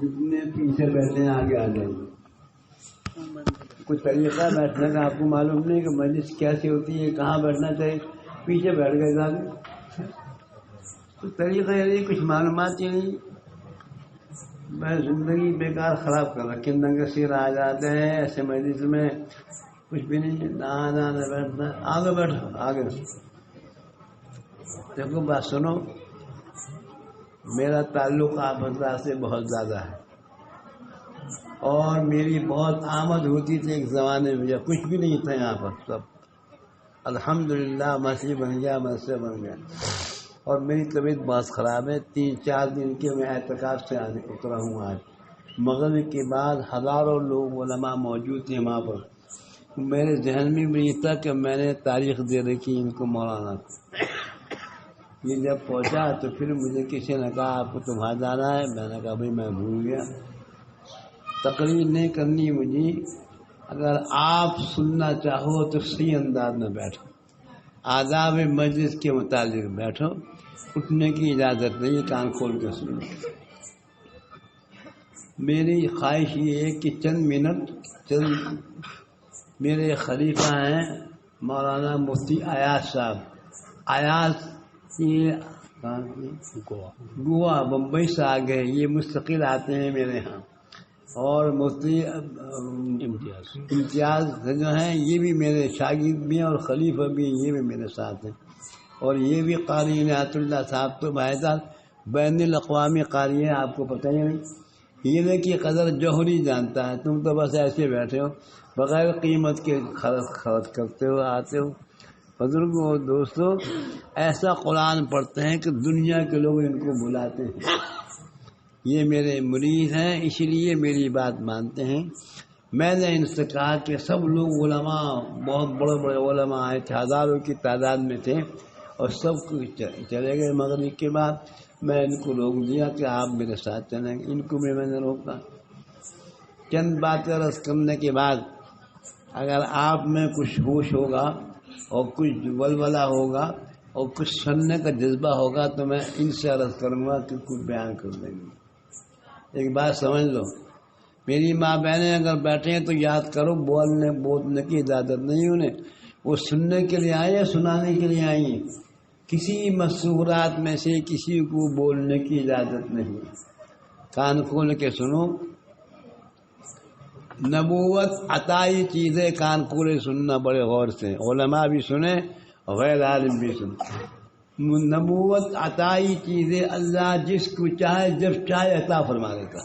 جتنے پیچھے بیٹھے ہیں آگے آ جائیں. کچھ طریقہ بیٹھنے کا آپ کو معلوم نہیں کہ مجلس کیسی ہوتی ہے, کہاں بیٹھنا چاہیے, پیچھے بیٹھ گئے آگے. کچھ طریقہ یعنی کچھ معلومات ہی نہیں. میں زندگی بیکار خراب کر رکھی, ننگے سیر آ جاتے ہیں ایسے مجلس میں, کچھ بھی نہیں, نہ بیٹھنا. آگے بیٹھو, آگے دیکھو. بات سنو, میرا تعلق آپ حضرات سے بہت زیادہ ہے, اور میری بہت آمد ہوتی تھی ایک زمانے میں جب کچھ بھی نہیں تھا یہاں پر. سب الحمدللہ مسجد بن گیا, مدرسہ بن گیا. اور میری طبیعت بہت خراب ہے. 3-4 دن کے میں اعتکاف سے اترا ہوں. آج مغرب کے بعد ہزاروں لوگ علماء موجود تھے وہاں پر. میرے ذہن میں یہ تھا کہ میں نے تاریخ دے رکھی ان کو, مولانا کو. یہ جب پہنچا تو پھر مجھے کسی نے کہا آپ کو تو وہاں جانا ہے. میں نے کہا بھائی میں بھول گیا. تقریر نہیں کرنی مجھے, اگر آپ سننا چاہو تو صحیح انداز میں بیٹھو, آداب مجلس کے متعلق بیٹھو, اٹھنے کی اجازت نہیں, کان کھول کے سنو. میری خواہش یہ ہے کہ چند منٹ میرے خلیفہ ہیں مولانا مفتی ایاز صاحب. ایاز یہ گوا بمبئی سے آ گئے, یہ مستقل آتے ہیں میرے یہاں. اور مفتی امتیاز جو ہیں یہ بھی میرے شاگرد بھی ہیں, اور خلیفہ بھی ہیں, یہ بھی میرے ساتھ ہیں. اور یہ بھی قاری عنایت اللہ صاحب تو باعث بین الاقوامی قاری ہیں, آپ کو پتہ ہی نہیں. ہیرے کی قدر جوہری جانتا ہے, تم تو بس ایسے بیٹھے ہو بغیر قیمت کے خرچ کرتے ہو, آتے ہو. بزرگوں اور دوستو, ایسا قرآن پڑھتے ہیں کہ دنیا کے لوگ ان کو بلاتے ہیں. یہ میرے مرید ہیں, اسی لیے میری بات مانتے ہیں. میں نے ان سے کہا کہ سب لوگ علماء, بہت بڑے بڑے علماء آئے تھے, ہزاروں کی تعداد میں تھے, اور سب چلے گئے مغرب کے بعد. میں ان کو روک دیا کہ آپ میرے ساتھ چلیں گے. ان کو بھی میں نے روکا. چند باتیں عرض کرنے کے بعد اگر آپ میں کچھ ہوش ہوگا اور کچھ ولولہ ہوگا اور کچھ سننے کا جذبہ ہوگا تو میں ان سے عرض کروں گا کہ کچھ بیان کر دیں گے. ایک بات سمجھ لو, میری ماں بہنیں اگر بیٹھے ہیں تو یاد کرو, بولنے کی اجازت نہیں انہیں. وہ سننے کے لیے آئی ہیں, سنانے کے لیے آئی ہیں. کسی مسورات میں سے کسی کو بولنے کی اجازت نہیں. کان کھول کے سنو, نبوت عطائی چیزیں کان کھولے سننا بڑے غور سے, علماء بھی سنیں غیر عالم بھی سنیں. نبوت عطائی چیزیں اللہ جس کو چاہے جب چاہے عطا فرما دیتا.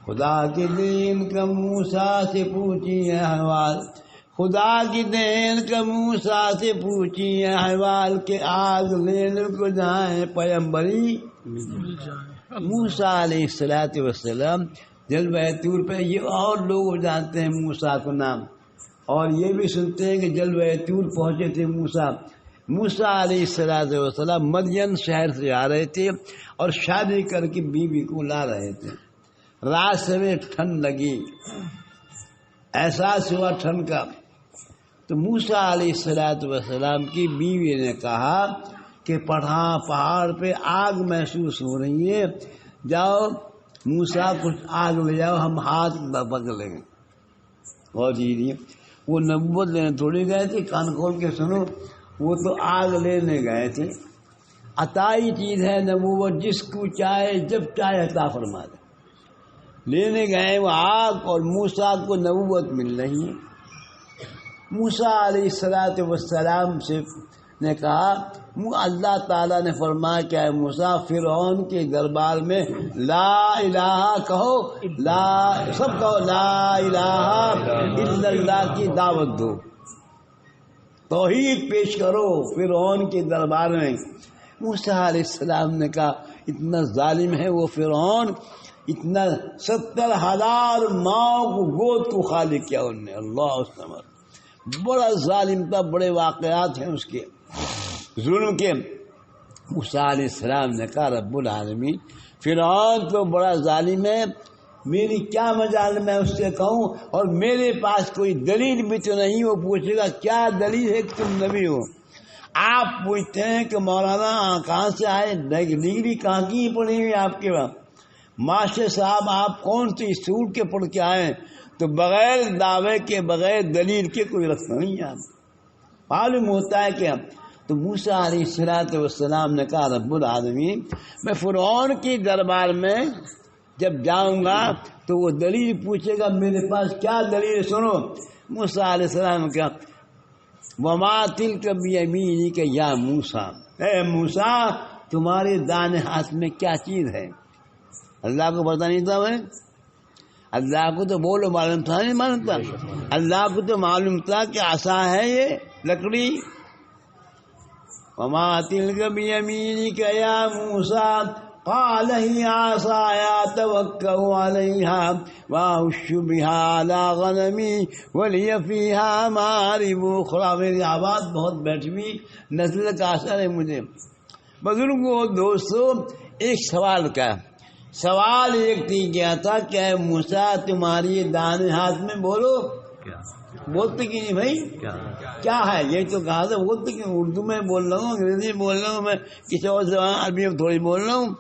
خدا کے دین کا موسیٰ سے پوچھیے احوال, خدا کی دین کا موسیٰ سے پوچھیے احوال, کے آگ لینے کو جائیں پیمبری موسیٰ علیہ السلام جلوہ طور پہ. یہ اور لوگ جانتے ہیں موسیٰ کو نام, اور یہ بھی سنتے ہیں کہ جلوہ طور پہنچے تھے موسیٰ. موسیٰ علیہ السلام مدین شہر سے آ رہے تھے اور شادی کر کے بیوی کو لا رہے تھے. راستے میں ٹھنڈ لگی, احساس ہوا ٹھنڈ کا, تو موسیٰ علیہ السلام کی بیوی نے کہا کہ پہاڑ پہ آگ محسوس ہو رہی ہے, جاؤ موسیٰ کچھ آگ لے جاؤ, ہم ہاتھ پکڑ لیں گے. اور جی وہ نبوت لینے تھوڑی گئے تھے, کان کھول کے سنو, وہ تو آگ لینے گئے تھے. عطائی چیز ہے نبوت, جس کو چاہے جب چاہے عطا فرما دے. لینے گئے وہ آگ, اور موسیٰ کو نبوت مل رہی ہے. موسیٰ علیہ السلام سے نے کہا, اللہ تعالیٰ نے فرمایا کہ اے موسیٰ فرعون کے دربار میں لا الہ کہو, سب کہو لا الہ الا اللہ کی دعوت دو, توحید پیش کرو فرعون کے دربار میں. موسیٰ علیہ السلام نے کہا اتنا ظالم ہے وہ فرعون, اتنا 70,000 ماؤں کو گود کو خالی کیا انہوں نے. اللہ اکبر, بڑا ظالم تھا, بڑے واقعات ہیں اس کے ظلم کے. موسیٰ علیہ السلام نے کہا رب العالمین فرعون تو بڑا ظالم ہے, میری کیا مجال میں اس سے کہوں, اور میرے پاس کوئی دلیل بھی تو نہیں. وہ پوچھے گا کیا دلیل ہے کہ تم نبی ہو. آپ پوچھتے ہیں کہ مولانا کہاں سے آئے, ڈگری کہاں کی پڑھی ہوئی آپ کے وہاں. ماسٹر صاحب آپ کون سی اسکول کے پڑھ کے آئے ہیں؟ تو بغیر دعوے کے بغیر دلیل کے کوئی رکھتا نہیں ہے. معلوم ہوتا ہے کہ تو موسیٰ علیہ السلام نے کہا رب العالمین میں فرعون کی دربار میں جب جاؤں گا تو وہ دلیل پوچھے گا میرے پاس کیا دلیل. سنو موسیٰ علیہ السلام کیا وما تلک بیمینک یا موسیٰ، اے موسیٰ تمہارے دائیں ہاتھ میں کیا چیز ہے؟ اللہ کو پتہ نہیں تھا. میں اللہ کو تو بولو معلوم تھا نہیں معلوم تھا؟ اللہ کو تو معلوم تھا کہ عصا ہے یہ لکڑی. وما تلک بیمینک یا موسیٰ قال هي عصاي اتوكل عليها واهش بها على غنمي ولي فيها مآرب اخرى. میری آواز بہت بیٹھی، نزلہ کا اثر ہے مجھے. بزرگوں دوستو، ایک سوال کا سوال ایک تھی کیا تھا کہ اے موسیٰ تمہاری دائیں ہاتھ میں بولو، بولتے کہ نہیں بھائی کیا ہے؟ یہ تو کہا تھا بولتے کہ اردو میں بول رہا ہوں، انگریزی میں بول رہا ہوں، میں کسی اور زبان عربی میں تھوڑی بول رہا ہوں.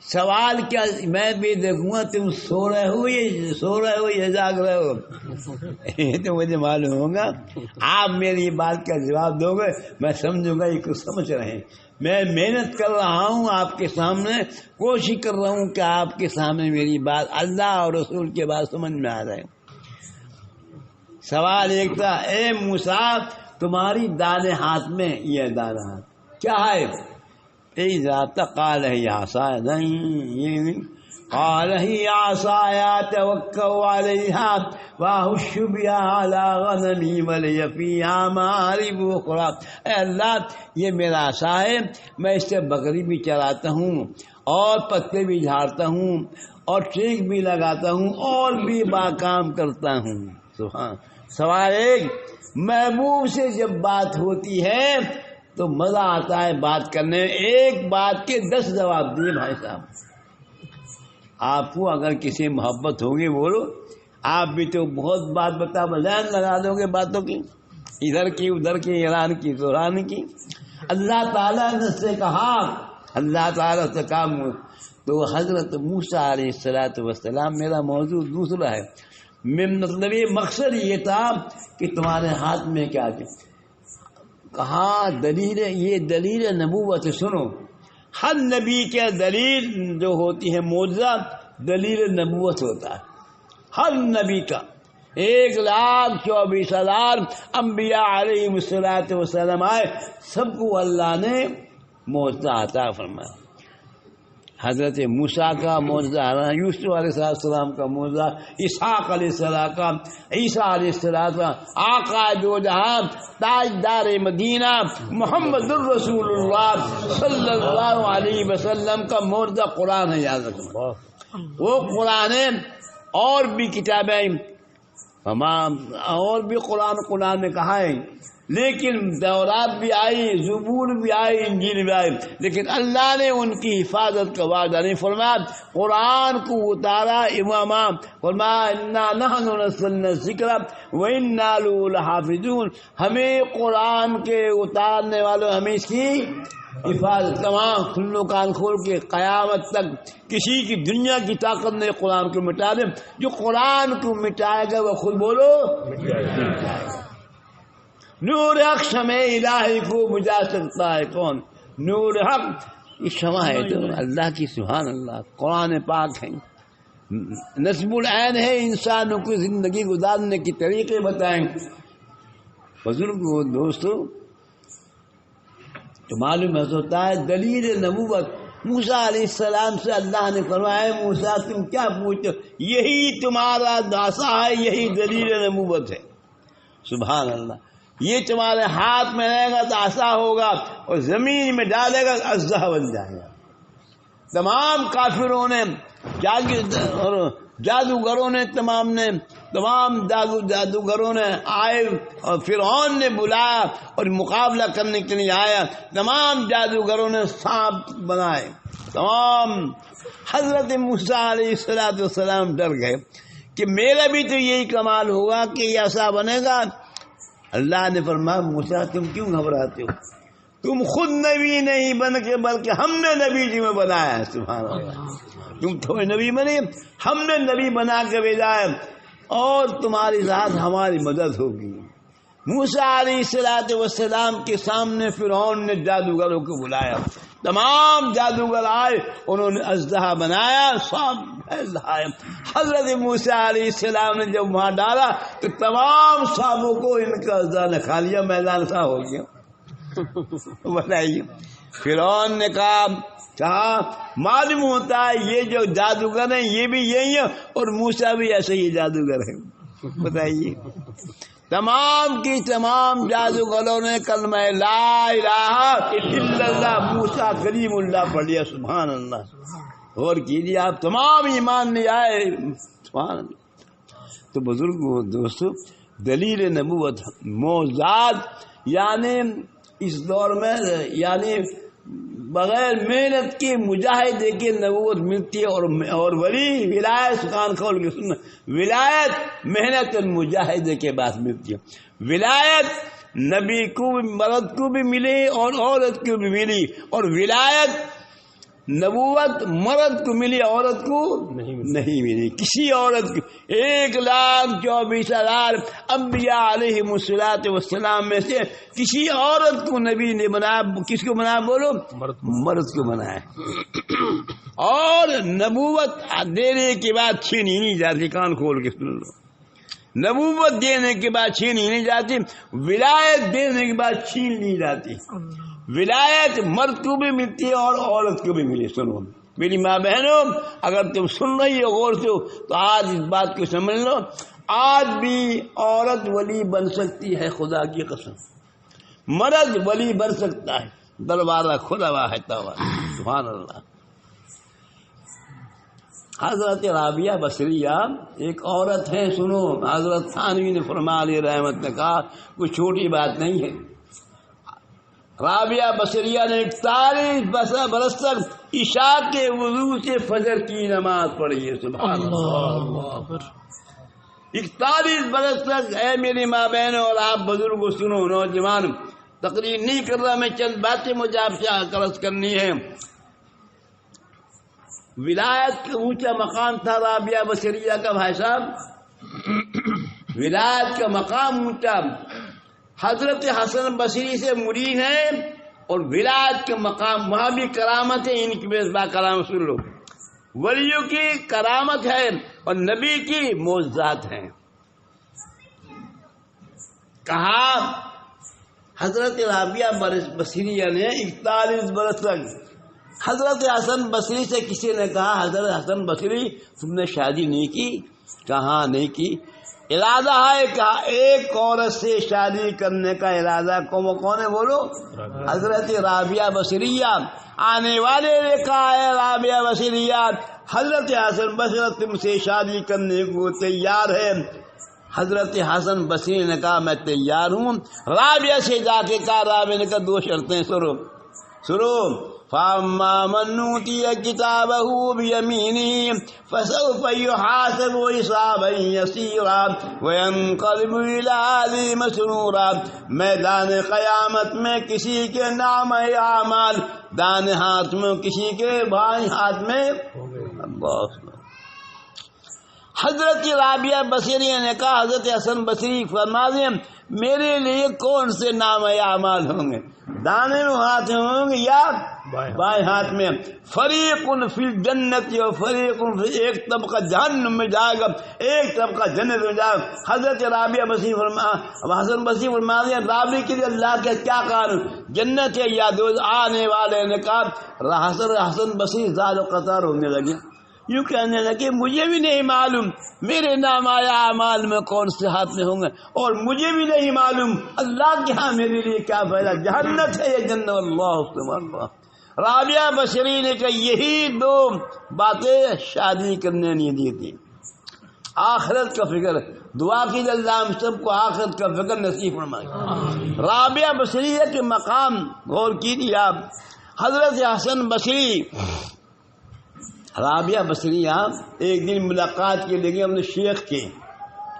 سوال کیا میں بھی دیکھوں گا تم سو رہے ہو یا جاگ رہے ہو. یہ تو مجھے معلوم ہوگا. آپ میری بات کا جواب دو گے میں سمجھوں گا یہ کچھ سمجھ رہے ہیں. میں محنت کر رہا ہوں آپ کے سامنے، کوشش کر رہا ہوں کہ آپ کے سامنے میری بات اللہ اور رسول کے بات سمجھ میں آ جائے. سوال ایک تھا اے موسیٰ تمہاری دائیں ہاتھ میں یہ دائیں ہاتھ کیا ہے؟ قال هي عصاي نہیں، قال هي عصاي اتوكل عليها واهش بها على غنمي ولي فيها مآرب اخرى. اے اللہ یہ میرا عصا ہے، میں اس سے بکری بھی چراتا ہوں اور پتے بھی جھاڑتا ہوں اور ٹیک بھی لگاتا ہوں اور بھی باکام کرتا ہوں. سبحان. سوال ایک، محبوب سے جب بات ہوتی ہے تو مزہ آتا ہے بات کرنے میں. ایک بات کے 10 جواب دیے بھائی صاحب. آپ کو اگر کسی محبت ہوگی بولو، آپ بھی تو بہت بات بتا بجان لگا دو گے باتوں کی، ادھر کی ادھر کی، ایران کی دوران کی. اللہ تعالیٰ نے سے کہا، اللہ تعالیٰ سے کام. تو حضرت موسیٰ علیہ السلام میرا موضوع دوسرا ہے. مطلب یہ مقصد یہ تھا کہ تمہارے ہاتھ میں کیا ہے. کہا دلیل، یہ دلیل نبوت. سنو، ہر نبی کے دلیل جو ہوتی ہے معجزہ دلیل نبوت ہوتا ہے. ہر نبی کا 1,24,000 انبیاء علیہ السلام آئے، سب کو اللہ نے معجزہ عطا فرمایا. حضرت موسیٰ کا معجزہ، یوسف علیہ السلام کا معجزہ، اسحاق علیہ السلام کا، عیسیٰ علیہ السلام کا، آقا دو جہاں تاجدار مدینہ محمد الرسول اللہ صلی اللہ علیہ وسلم کا معجزہ قرآن ہے. یاد رکھنا وہ قرآن ہے. اور بھی کتابیں تمام اور بھی قرآن میں کہا ہے، لیکن تورات بھی آئی، زبور بھی آئی، انجیل بھی آئی، لیکن اللہ نے ان کی حفاظت کا وعدہ نہیں فرمایا. قرآن کو اتارا امام فرمایا انا نحن نزلنا الذکر وانا لہ لحافظون. ہمیں قرآن کے اتارنے والوں ہمیں اس کی حفاظت. تمام کھلو کان کھول کے قیامت تک کسی کی دنیا کی طاقت نے قرآن کو مٹا دے. جو قرآن کو مٹائے گا وہ خود بولو مٹائے گا. نور حق شمع الہی کو بجھا سکتا ہے کون؟ نور حق یہ شمع ہے تو اللہ کی. سبحان اللہ. قرآن پاک ہے، نصب العین ہے، انسانوں کو زندگی گزارنے کی طریقے بتائیں. بزرگوں دوستو تو معلوم ہوتا ہے دلیل نبوت. موسیٰ علیہ السلام سے اللہ نے فرمایا موسیٰ تم کیا پوچھتے ہو؟ یہی تمہارا عصا ہے، یہی دلیل نبوت ہے. سبحان اللہ. یہ تمہارے ہاتھ میں رہے گا تو عصا ہوگا، اور زمین میں ڈالے گا اژدہا بن جائے گا. تمام کافروں نے جادوگروں نے تمام جادوگروں نے آئے اور فرعون نے بلایا اور مقابلہ کرنے کے لیے آیا. تمام جادوگروں نے سانپ بنائے. تمام حضرت موسیٰ علیہ السلام ڈر گئے کہ میرا بھی تو یہی کمال ہوگا کہ یہ عصا بنے گا. اللہ نے فرمایا موسیٰ تم کیوں گھبراتے ہو؟ تم خود نبی نہیں بن کے بلکہ ہم نے نبی جی میں بنایا ہے. سبحان اللہ. تم تھوڑے نبی بنے، ہم نے نبی بنا کے بھیجا ہے اور تمہاری ذات ہماری مدد ہوگی۔ موسیٰ علیہ السلام کے سامنے فرعون نے جادوگروں کو بلایا، تمام جادوگر آئے، انہوں نے اژدہا بنایا، سانپ پھیل رہا ہے۔ حضرت موسیٰ علیہ السلام نے جب وہاں ڈالا تو تمام سانپوں کو ان کا اژدہا نے کھا لیا، میدان صاف ہو گیا۔ بتائیے، فرعون نے کہا معلوم ہوتا ہے یہ جو جادوگر ہیں یہ بھی یہی ہے اور موسیٰ بھی ایسے ہی جادوگر ہیں۔ بتائیے، تمام کی تمام جادوگروں نے کلمہ لا الہ الا اللہ موسیٰ کلیم اللہ پڑھ لیا۔ سبحان اللہ، غور کیجیے، آپ تمام ایمان لے آئے۔ سبحان اللہ۔ تو بزرگوں دوستو، دلیل نبوت معجزات، یعنی اس دور میں یعنی بغیر محنت کی مجاہدے کی نبوت ملتی ہے، اور ولی ولایت کان کھول کے سننا، ولایت محنت مجاہدے کے بعد ملتی ہے۔ ولایت نبی کو بھی، مرد کو بھی ملی اور عورت کو بھی ملی، اور ولایت نبوت مرد کو ملی، عورت کو نہیں ملی۔ کسی عورت کو 1,24,000 انبیاء علیہ السلام میں سے کسی عورت کو نبی نے بنایا۔ کس کو بنایا بولو؟ مرد کو بنایا۔ اور نبوت دینے کے بعد چھینی نہیں جاتی، کان کھول کے سن لو، نبوت دینے کے بعد چھینی نہیں جاتی، ولایت دینے کے بعد چھین نہیں جاتی۔ ولایت مرد کو بھی ملتی ہے اور عورت کو بھی ملی۔ سنو میری ماں بہنوں، اگر تم سن رہی ہو غور سے تو آج اس بات کو سمجھ لو، آج بھی عورت ولی بن سکتی ہے، خدا کی قسم، مرد ولی بن سکتا ہے، دروازہ کھلا ہوا ہے۔ سبحان اللہ۔ حضرت رابعہ بصریہ ایک عورت ہے، سنو، حضرت تھانوی نے فرما علیہ رحمت نے کہا کوئی چھوٹی بات نہیں ہے۔ رابعہ بصریہ نے 41 برس تک عشاء کے وضو سے فجر کی نماز پڑھی ہے۔ سبحان اللہ۔ 41 برس تک۔ اے میری ماں بہنوں اور آپ بزرگوں، سنو، نوجوان، تقریر نہیں کر رہا میں، چند باتیں مجھے آپ سے عرض کرنی ہے۔ ولایت کا اونچا مقام تھا رابعہ بصریہ کا، بھائی صاحب، ولایت کا مقام اونچا۔ حضرت حسن بصری سے مرید ہیں اور ولایت کے مقام، وہاں بھی کرامت ہے، ان کی با کرامت سن لو، ولیوں کی کرامت ہے اور نبی کی معجزات ہیں۔ کہا حضرت رابعہ بصریہ نے 41 برس تک، حضرت حسن بصری سے کسی نے کہا حضرت حسن بصری تم نے شادی نہیں کی؟ کہاں نہیں کی؟ ارادہ ہے کہ ایک عورت سے شادی کرنے کا ارادہ کون ہے بولو؟ حضرت رابعہ بصریہ۔ آنے والے نے کہا ہے رابعہ بصریہ حضرت حسن بصری تم سے شادی کرنے کو تیار ہے۔ حضرت حسن بصری نے کہا میں تیار ہوں۔ رابعہ سے جا کے کہا، رابعہ نے کہا 2 شرطیں سنو۔ فَأَمَّا مَنْ أُوتِيَ كِتَابَهُ بِيَمِينِهِ فَسَوْفَ يُحَاسَبُ حِسَابًا يَسِيرًا وَيَنقَلِبُ إِلَىٰ أَهْلِهِ مَسْرُورًا۔ میدان قیامت میں کسی کے نام اعمال دائیں ہاتھ میں، کسی کے بائیں ہاتھ میں۔ اللہ۔ حضرت رابعہ بصری نے کہا حضرت حسن بصری فرما دیں میرے لیے کون سے نام اعمال ہوں گے، دائیں ہاتھ میں ہوں گے یا بائیں ہاتھ میں؟ فریق فی الجنت و فریق فی، ایک طبقہ جہنم میں جائے گا، ایک طبقہ جنت میں جائے گا۔ حضرت رابعہ بصری حسن بصری فرما دیں رابعہ کے لیے اللہ کا کیا قانون، جنت ہے یا دوزخ؟ آنے والے نے کہا حسن بصری زاد و قطار ہونے لگے، یوں کہنے لگے مجھے بھی نہیں معلوم میرے نام اعمال میں کون سے ہاتھ میں ہوں گے، اور مجھے بھی نہیں معلوم اللہ کے ہاں میرے لیے کیا فائدہ، جہنت ہے یا جنت؟ اللہ سبحان اللہ۔ رابعہ بصری نے کہا یہی 2 باتیں شادی کرنے نہیں دی تھی، آخرت کا فکر۔ دعا کی اللہ ہم سب کو آخرت کا فکر نصیب فرمائے۔ رابعہ بصری کے مقام غور کیجیے آپ۔ حضرت حسن بصری، رابعہ بصریہ ایک دن ملاقات کے لیے اپنے شیخ کے،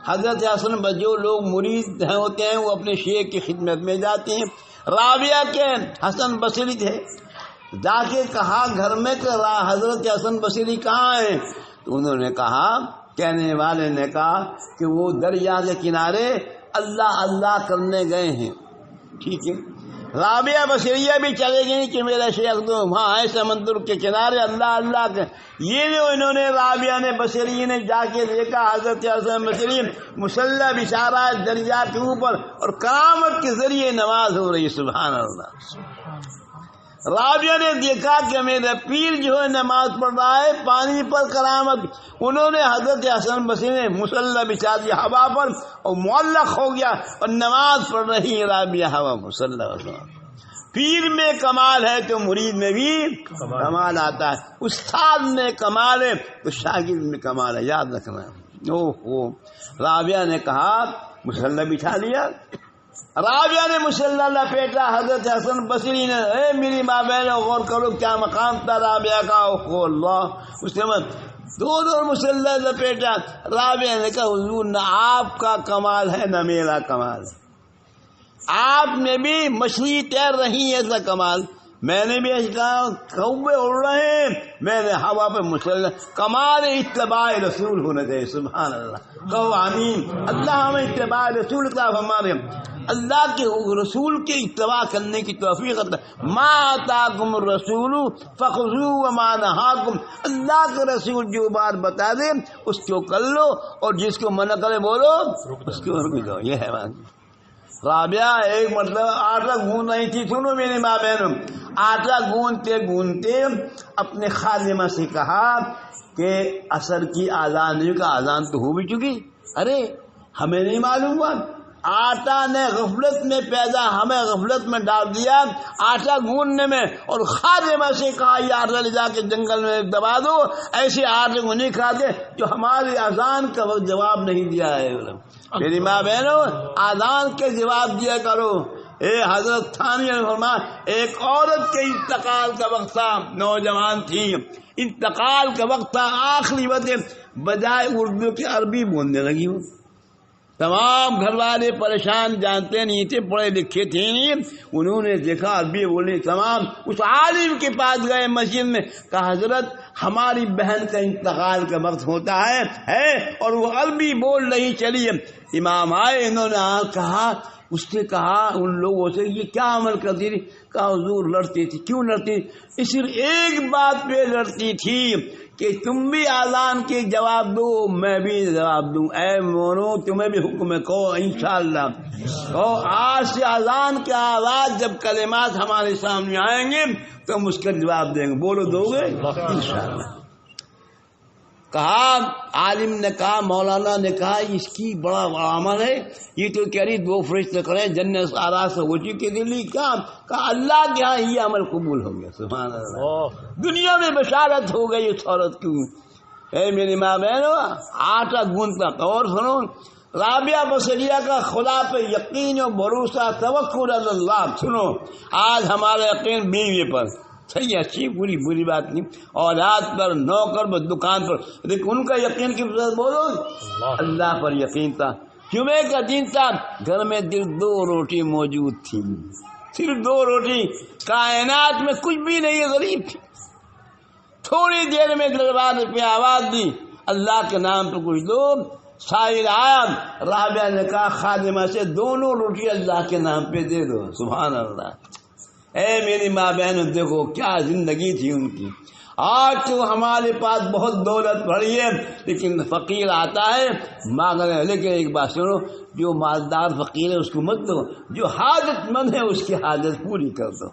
حضرت حسن جو لوگ مرید ہوتے ہیں وہ اپنے شیخ کی خدمت میں جاتے ہیں، رابعہ کے حسن بصری تھے، جا کے کہا گھر میں کہ حضرت حسن بصری کہاں ہیں؟ تو انہوں نے کہا، کہنے والے نے کہا کہ وہ دریا کے کنارے اللہ اللہ کرنے گئے ہیں۔ ٹھیک ہے، رابعہ بصریہ بھی چلے گئی کہ میرا شیخ تو وہاں ہے سمندر کے کنارے اللہ اللہ کے۔ یہ جو انہوں نے رابعہ نے بصری نے جا کے دیکھا حضرت حسن بصری مصلی بچھا رہا ہے دریا کے اوپر اور کرامت کے ذریعے نماز ہو رہی ہے۔ سبحان اللہ۔ رابعہ نے دیکھا کہ میرا پیر جو ہے نماز پڑھ رہا ہے پانی پر کرامت۔ انہوں نے حضرت حسن بصری نے مصلی بچھا دیا ہوا پر اور معلق ہو گیا اور نماز پڑھ رہی ہے رابعہ ہوا پر۔ صلی اللہ علیہ وسلم۔ پیر میں کمال ہے تو مرید میں بھی کمال آتا ہے، استاد میں کمال ہے تو شاگرد میں کمال ہے، یاد رکھنا۔ رابعہ نے کہا مصلی بچھا لیا، رابعہ نے مصلی لپیٹا، حضرت حسن بصری نے اے میری ماں بہن غور کرو کیا مقام تھا رابعہ کا، اوہ اللہ، اس نے دونوں مصلی لپیٹا۔ رابعہ نے کہا حضور نہ آپ کا کمال ہے نہ میرا کمال ہے، آپ میں بھی مچھلی تیر رہی ہے ایسا کمال، میں نے بھی ایسا کہا کوے اڑ رہے ہیں، میں نے ہوا پہ مصلی۔ کمال اتباع رسول ہونا چاہیے۔ سبحان اللہ، کہو آمین۔ اللہ ہمیں اتباع رسول کا ہمارے اللہ کے رسول کے اتباع کرنے کی توفیق عطا۔ ما آتاکم الرسول فخذوہ وما نہاکم، اللہ کے رسول جو بات بتا دے اس کو کر لو اور جس کو منع کرے بولو اس کو رک جاؤ، یہ ہے بات۔ رابعہ ایک مرتبہ آٹا گوند رہی تھی، سنو میری ماں بہنوں، آٹا گوندتے گوندتے اپنے خادمہ سے کہا کہ عصر کی اذان نہیں، کا اذان تو ہو بھی چکی، ارے ہمیں نہیں معلوم ہوا، آٹا نے غفلت میں پیدا ہمیں غفلت میں ڈال دیا آٹا گوندنے میں، اور خادمہ سے کہا یہ آٹا لے جا کے جنگل میں دبا دو، ایسے آٹے کو نہیں کھاتے جو ہماری اذان کا وقت جواب نہیں دیا ہے۔ میری ماں بہنوں اذان کے جواب دیا کرو۔ اے حضرت ثانیہ نے فرمایا ایک عورت کے انتقال کا وقت تھا، نوجوان تھی، انتقال کا وقت تھا، آخری وقت، بجائے اردو کے عربی بولنے لگی ہوں۔ تمام گھر والے پریشان، جانتے نہیں تھے، پڑھے لکھے تھے نہیں، انہوں نے دیکھا عربی بولے، تمام اس عالم کے پاس گئے مسجد میں، کہا حضرت ہماری بہن کا انتقال کا وقت ہوتا ہے اور وہ عربی بول رہی چلیے۔ امام آئے، انہوں نے کہا، اس نے کہا ان لوگوں سے یہ کیا عمل کرتی تھی؟ کہا حضور لڑتی تھی۔ کیوں لڑتی تھی؟ صرف ایک بات پہ لڑتی تھی کہ تم بھی اذان کے جواب دو میں بھی جواب دوں، اے مونو تمہیں بھی حکم ہے، کہو انشاءاللہ، کہو آج سے اذان کے آواز جب کلمات ہمارے سامنے آئیں گے تو ہم اس کا جواب دیں گے، بولو دو گے انشاءاللہ۔ کہا عالم نے کہا، مولانا نے کہا اس کی بڑا عمل ہے، یہ تو کہہ رہی دو فرشتے کریں جنت سارا سے ہو چکی دلی کیا، کہا اللہ کے ہاں یہ عمل قبول ہو گیا۔ سبحان اللہ، دنیا میں بشارت ہو گئی اس عورت کی۔ اے میری ماں بہنوں آٹا گوندتا۔ اور سنو رابعہ بصریہ کا خدا پہ یقین و بھروسہ، توکل اللہ۔ سنو آج ہمارا یقین بیوی پر، صحیح اچھی بری بات نہیں، اولاد پر، نوکر پر، دکان پر، لیکن ان کا یقین کی بولو اللہ پر یقین تھا۔ جمعے کا دن تھا، گھر میں دو روٹی موجود تھی، صرف دو روٹی، کائنات میں کچھ بھی نہیں، غریب تھی۔ تھوڑی دیر میں دروازے پہ آواز دی اللہ کے نام پہ کچھ دو، سائل آیا، رابعہ نے کہا خادمہ سے دونوں روٹی اللہ کے نام پہ دے دو۔ سبحان اللہ۔ اے میری ماں بہنوں دیکھو کیا زندگی تھی ان کی۔ آج تو ہمارے پاس بہت دولت بڑھی ہے لیکن فقیر آتا ہے مانگنے، لیکن ایک بات سنو، جو مالدار فقیر ہے اس کو مت دو، جو حاجت مند ہے اس کی حاجت پوری کر دو۔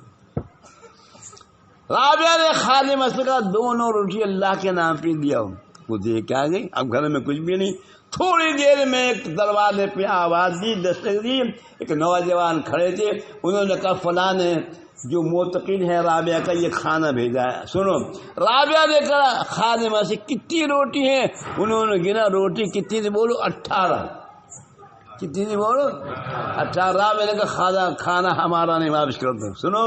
رابعہ نے خادمہ سے کہا دونوں روٹی اللہ کے نام پہ دیا، وہ دے کے آ گئی، اب گھر میں کچھ بھی نہیں۔ تھوڑی دیر میں ایک دروازے پہ آواز دی، دستک دی، ایک نوجوان کھڑے تھے، انہوں نے کہا فلاں نے جو معتقد ہے رابعہ کا یہ کھانا بھیجا ہے۔ سنو رابعہ نے کہا خادمہ سے کتنی روٹی ہیں؟ انہوں نے گنا روٹی کتنی تھی؟ بولو 18۔ کتنی تھی بولو 18۔ رابعہ نے کہا کھانا ہمارا نہیں، واپس کر دو۔ سنو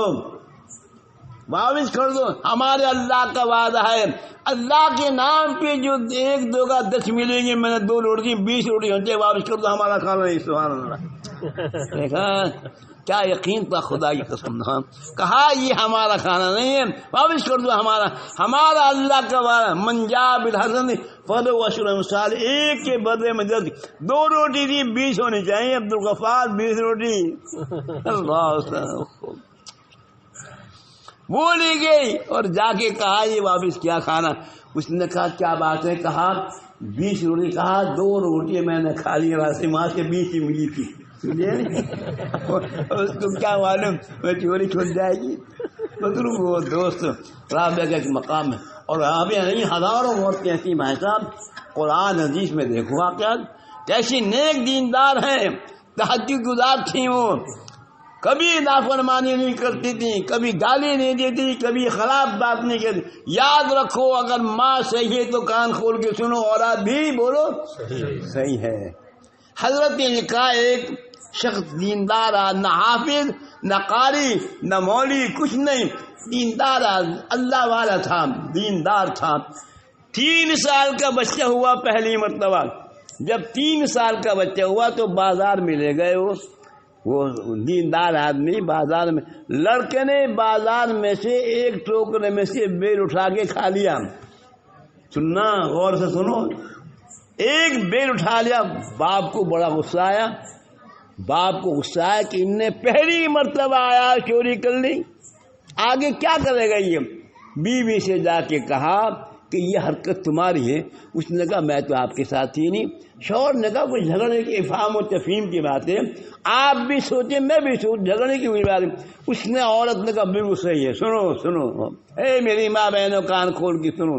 واپس کر دو، ہمارے اللہ کا وعدہ ہے، اللہ کے نام پہ جو 1 2 کا 10 ملیں گے، میں نے 2 روٹی 20 روٹی ہوتے، واپس کر دو، ہمارا کھانا نہیں۔ سبحان اللہ۔ دیکھا کیا یقین تھا خدا کی قسم. کہا یہ ہمارا کھانا نہیں ہے, واپس کر دو. ہمارا اللہ کا وعدہ من جاء بالحسنۃ فلہ عشر امثال. ایک کے بدلے میں 10. 2 روٹی تھی 20 ہونی چاہیے. عبدالغفار 20 روٹی. اللہ بولی گئی اور جا کے کہا یہ واپس کیا کھانا. اس نے کہا کیا بات ہے. کہا 20 روٹی. کہا 2 روٹی میں نے کھا لی, راستے ماں سے 20 ہی ملی تھی. اس کو کیا معلوم میں چوری چھوٹ جائے گی. مطلب وہ دوست رابعہ کا ایک مقام ہے, اور رابعہ نہیں ہزاروں عورتیں ایسی بھائی صاحب قرآن حدیث میں دیکھو واقعات کیسی نیک دیندار ہیں, تہجد گزار تھیں. وہ کبھی نافرمانی نہیں کرتی تھی, کبھی گالی نہیں دیتی, کبھی خراب بات نہیں کرتی. یاد رکھو اگر ماں صحیح ہے تو کان کھول کے سنو, اولاد بھی بولو صحیح ہے. حضرت نے لکھا ایک شخص دیندار, نہ حافظ نہ قاری نہ مولوی کچھ نہیں, دیندار اللہ والا تھا, دیندار تھا. 3 سال کا بچہ ہوا پہلی مرتبہ. جب 3 سال کا بچہ ہوا تو بازار میں لے گئے. وہ دیندار آدمی بازار میں, لڑکے نے بازار میں سے ایک ٹوکرے میں سے بیل اٹھا کے کھا لیا. سننا غور سے سنو, ایک بیل اٹھا لیا. باپ کو بڑا غصہ آیا. باپ کو غصہ آیا کہ ان نے پہلی مرتبہ آیا چوری کر لی, آگے کیا کرے گا یہ. بیوی سے جا کے کہا کہ یہ حرکت تمہاری ہے. اس نے کہا میں تو آپ کے ساتھ ہی نہیں. شوہر نے کہا کوئی جھگڑنے کی افہام و تفہیم کی بات ہے, آپ بھی سوچیں میں بھی سوچ, جھگڑنے کی کوئی بات ہے. اس نے عورت نے کہا بالکل صحیح ہے, سنو سنو اے میری ماں بہنوں کان کھول کے سنو.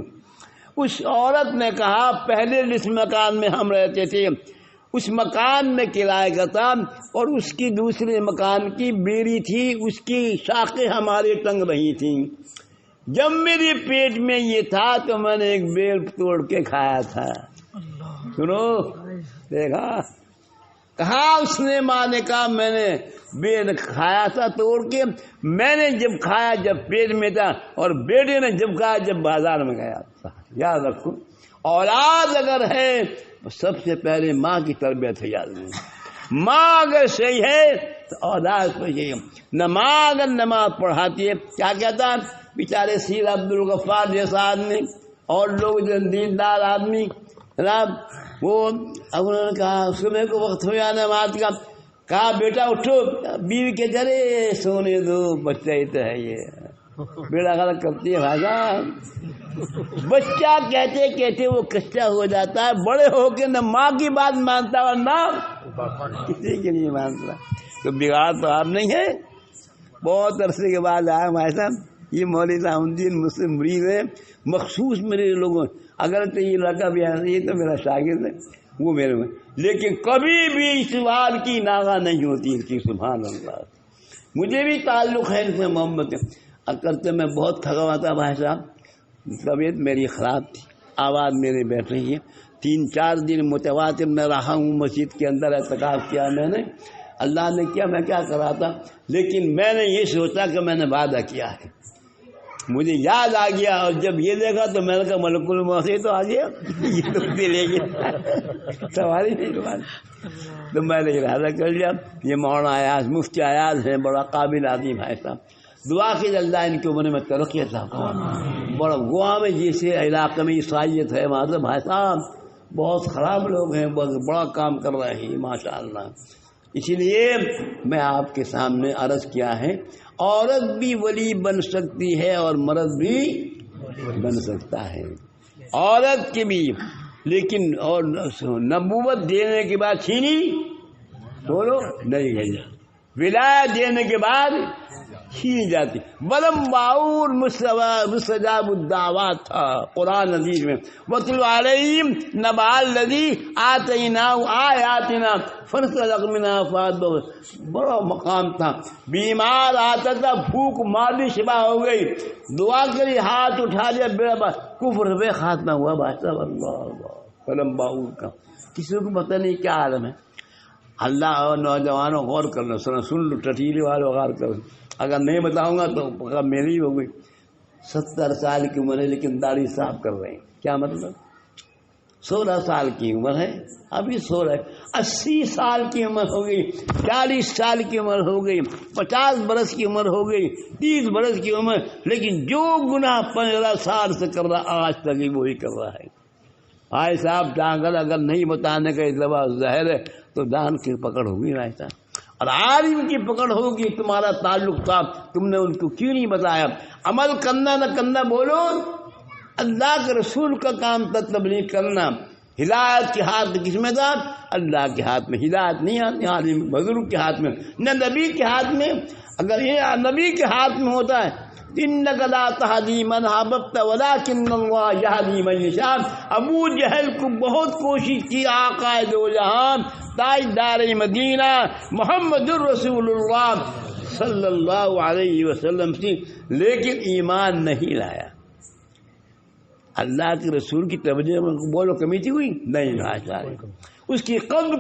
اس عورت نے کہا پہلے جس مکان میں ہم رہتے تھے اس مکان میں کرایہ کا تھا, اور اس کی دوسرے مکان کی بیڑی تھی, اس کی شاخیں ہمارے ٹنگ رہی تھیں. جب میرے پیٹ میں یہ تھا تو میں نے ایک بیل توڑ کے کھایا تھا. سنو دیکھا, کہا اس نے, ماں نے کہا میں نے بیل کھایا تھا توڑ کے. میں نے جب کھایا جب پیٹ میں تھا, اور بیٹے نے جب کھایا جب بازار میں گیا تھا. یاد رکھو اولاد اگر ہے سب سے پہلے ماں کی تربیت ہے. یاد رکھو ماں اگر صحیح ہے تو اولاد کو صحیح. نماز اگر نماز پڑھاتی ہے, کیا کہتا بیچارے سیر عبدالغفار جیسا آدمی اور لوگ جو دیندار آدمی جناب, وہ انہوں نے کہا صبح کو وقت ہو جانا نماز کا, کہا بیٹا اٹھو. بیوی کے جرے سونے دو, بچہ ہی تو ہے یہ, بیڑا غلط کرتی ہے بھائی صاحب. بچہ کہتے کہتے وہ کچا ہو جاتا ہے, بڑے ہو کے نہ ماں کی بات مانتا اور نہ کسی کی نہیں مانتا. تو بگاڑ تو آپ نہیں ہے. بہت عرصے کے بعد آیا بھائی صاحب, یہ مولوی صاحب الدین مسلم مریض ہے, مخصوص میرے لوگوں, اگر تو یہ لڑکا بھی ہے یہ تو میرا شاگرد ہے, وہ میرے میں, لیکن کبھی بھی اس بات کی ناغہ نہیں ہوتی اس کی. سبحان اللہ. مجھے بھی تعلق ہے ان سے, محبت ہے. کرتے میں بہت تھکا ہوا تھا بھائی صاحب, طبیعت میری خراب تھی, آواز میری بیٹھ رہی ہے. 3-4 دن متواتر میں رہا ہوں مسجد کے اندر, اعتکاف کیا میں نے. اللہ نے کیا, میں کیا کر رہا تھا, لیکن میں نے یہ سوچا کہ میں نے وعدہ کیا ہے. مجھے یاد آ گیا, اور جب یہ دیکھا تو میں نے کہا ملک الموت تو آ گیا, یہ تو لے گیا سوال ہی نہیں سوال. تو میں نے ارادہ کر لیا. یہ مولانا ایاز, مفتی ایاز ہیں, بڑا قابل آدمی بھائی صاحب. دعا کی اللہ ان کے عمر میں ترقی تھا. بڑا گوا میں جیسے علاقے میں عیسائیت ہے وہاں سے بھائی صاحب بہت خراب لوگ ہیں, بہت بڑا کام کر رہے ہیں ماشاء اللہ. اسی لیے میں آپ کے سامنے عرض کیا ہے, عورت بھی ولی بن سکتی ہے اور مرد بھی بن سکتا ہے. عورت کی بھی, لیکن اور نبوت دینے کے بعد چھینی بولو نہیں گئی, ولایت دینے کے بعد چھینی جاتی. بلم باور مستجاب الدعوات تھا قرآن حدیث میں. وَاتْلُ عَلَيْهِمْ نَبَأَ الَّذِي آتَيْنَاهُ آيَاتِنَا فَانْسَلَخَ مِنْهَا فَأَتْبَعَهُ. بڑا مقام تھا. بیمار آتا تھا, بھوک ماری شفا ہو گئی, دعا کری, ہاتھ اٹھا لیا, بیڑا کفر بے خاتمہ ہوا. بادشاہ اللہ اللہ بلم باور کا کسی کو پتہ نہیں کیا عالم ہے. اللہ اور نوجوانوں غور کر لو, سن لو, ٹٹیلی والوں غور کر لو. اگر نہیں بتاؤں گا تو پکا میری ہو گئی. 70 سال کی عمر ہے لیکن داڑھی صاف کر رہے ہیں, کیا مطلب 16 سال کی عمر ہے، ابھی 16، 80 سال کی عمر ہو گئی، 40 سال کی عمر ہو گئی، 50 برس کی عمر ہو گئی، 30 برس کی عمر، لیکن جو گناہ 15 سال سے کر رہا آج تک ہی وہی کر رہا ہے۔ بھائی صاحب ڈانگل اگر نہیں بتانے کا دوا ظاہر ہے تو ڈان کی پکڑ ہوگی بھائی صاحب، اور عالم کی پکڑ ہوگی، تمہارا تعلق تھا، تم نے ان کو کیوں نہیں بتایا؟ عمل کرنا نہ کرنا بولو، اللہ کے رسول کا کام تھا تبلیغ کرنا، ہدایت کے ہاتھ کس میں تھا؟ اللہ کے ہاتھ میں، ہدایت نہیں آتی عالم بزرگ کے ہاتھ میں، نہ نبی کے ہاتھ میں۔ اگر یہ نبی کے ہاتھ میں ہوتا ہے انک لا تہدی من احببت ولکن اللہ یہدی من یشاء، ابو جہل کو بہت کوشش کی آقا دو جہاں تاجدار مدینہ محمد الرسول اللہ صلی اللہ علیہ وسلم سے، لیکن ایمان نہیں لایا۔ اللہ کے رسول کی توجہ میں بولو کمی تھی ہوئی نہیں، اس کی قلب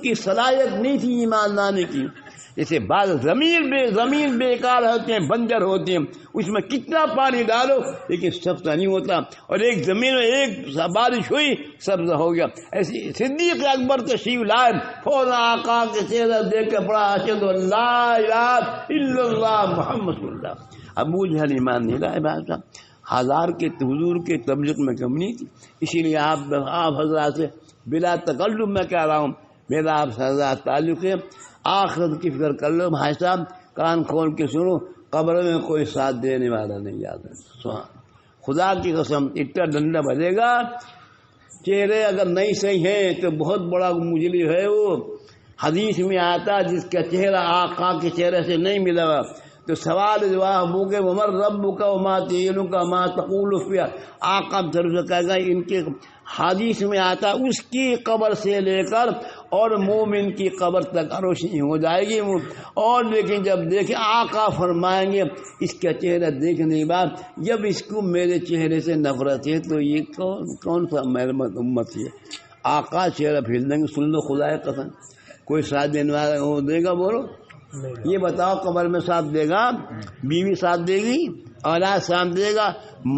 کی صلاحیت نہیں تھی ایمان لانے کی۔ جیسے بعض زمین بیکار ہوتے ہیں، بنجر ہوتے ہیں، اس میں کتنا پانی ڈالو لیکن سبزہ نہیں ہوتا، اور ایک زمین میں ایک بارش ہوئی سبزہ ہو گیا۔ ایسی صدیق اکبر تشریف لائے، فوراً آقا کے چہرہ دیکھ کے پڑا اشہد ان لا الہ الا اللہ محمد رسول اللہ۔ ابو جہل ایمان نہیں لائے بھائی صاحب، ہزار کے حضور کے تبلیغ میں کم نہیں تھی، اسی لیے آپ حضرات سے بلا تکلف میں کہہ رہا ہوں، میرا آپ سے حضرات تعلق ہے، آخرت کی فکر کر لو بھائی صاحب، کان کھول کے سنو، قبر میں کوئی ساتھ دینے والا نہیں، یاد ہے خدا کی قسم، اتنا ڈنڈا بجے گا، چہرے اگر نہیں صحیح ہیں تو بہت بڑا مجرم ہے وہ۔ حدیث میں آتا جس کا چہرہ آقا کے چہرے سے نہیں ملا تو سوال جواب ہو گئے عمر رب کا وما دینک کا ما تقول فی، آقا طرف سے کہے گا ان کے حدیث میں آتا اس کی قبر سے لے کر اور مومن کی قبر تک روشنی ہو جائے گی، اور لیکن جب دیکھیں آقا فرمائیں گے اس کا چہرہ دیکھنے کے بعد جب اس کو میرے چہرے سے نفرت ہے تو یہ کون سا محمد امت ہے؟ آقا چہرہ پھیر دیں گے، سن لو خدا کی قسم، کوئی ساتھ دینے والا وہ دے گا؟ بولو یہ بتاؤ، قبر میں ساتھ دے گا؟ بیوی ساتھ دے گی؟ اولاد ساتھ دے گا؟